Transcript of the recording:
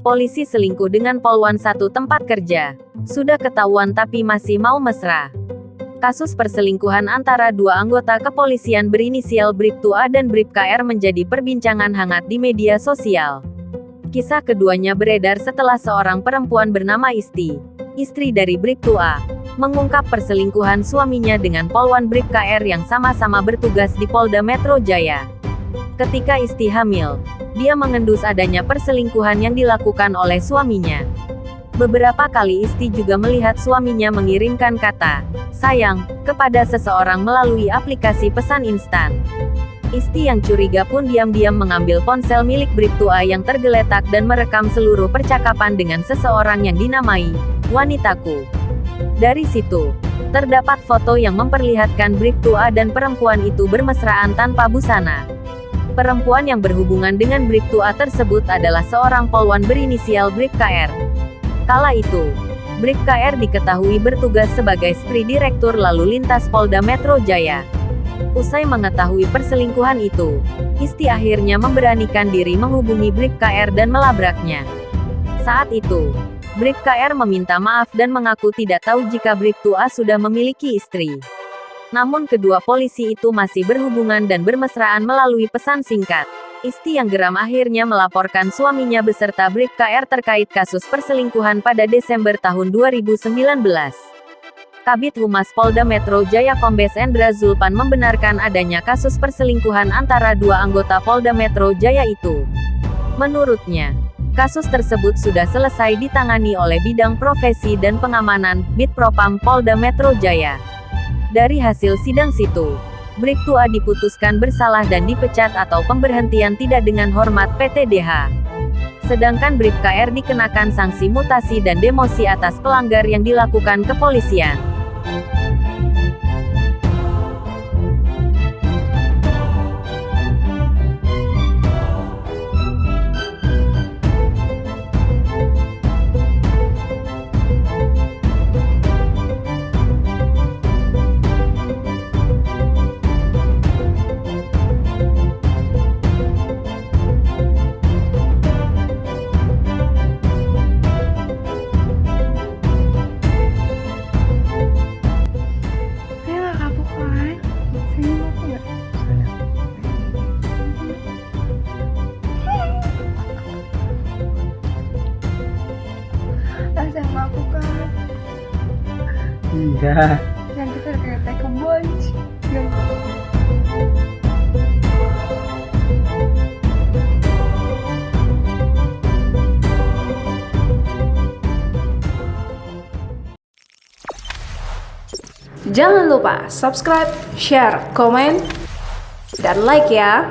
Polisi selingkuh dengan polwan satu tempat kerja. Sudah ketahuan tapi masih mau mesra. Kasus perselingkuhan antara dua anggota kepolisian berinisial Bribtu A dan Bribka R menjadi perbincangan hangat di media sosial. Kisah keduanya beredar setelah seorang perempuan bernama Isti, istri dari Bribtu A, mengungkap perselingkuhan suaminya dengan polwan Bribka R yang sama-sama bertugas di Polda Metro Jaya. Ketika Isti hamil, dia mengendus adanya perselingkuhan yang dilakukan oleh suaminya. Beberapa kali Isti juga melihat suaminya mengirimkan kata "sayang" kepada seseorang melalui aplikasi pesan instan. Isti yang curiga pun diam-diam mengambil ponsel milik Bribtu A yang tergeletak dan merekam seluruh percakapan dengan seseorang yang dinamai "wanitaku". Dari situ, terdapat foto yang memperlihatkan Bribtu A dan perempuan itu bermesraan tanpa busana. Perempuan yang berhubungan dengan Bribtu A tersebut adalah seorang polwan berinisial Bribka R. Kala itu, Bribka R diketahui bertugas sebagai Spri Direktur Lalu Lintas Polda Metro Jaya. Usai mengetahui perselingkuhan itu, Isti akhirnya memberanikan diri menghubungi Bribka R dan melabraknya. Saat itu, Bribka R meminta maaf dan mengaku tidak tahu jika Bribtu A sudah memiliki istri. Namun kedua polisi itu masih berhubungan dan bermesraan melalui pesan singkat. Isti yang geram akhirnya melaporkan suaminya beserta Bribka R terkait kasus perselingkuhan pada Desember tahun 2019. Kabid Humas Polda Metro Jaya Kombes Endra Zulpan membenarkan adanya kasus perselingkuhan antara dua anggota Polda Metro Jaya itu. Menurutnya, kasus tersebut sudah selesai ditangani oleh Bidang Profesi dan Pengamanan, Bitpropam Polda Metro Jaya. Dari hasil sidang situ, Bribtu A diputuskan bersalah dan dipecat atau pemberhentian tidak dengan hormat PTDH. Sedangkan Bribka R dikenakan sanksi mutasi dan demosi atas pelanggar yang dilakukan kepolisian. Saya nggak kapok kan? Saya mau nggak? Sama aku kan? Iya. Yang kita kayak take a bunch. Jangan lupa subscribe, share, komen, dan like ya.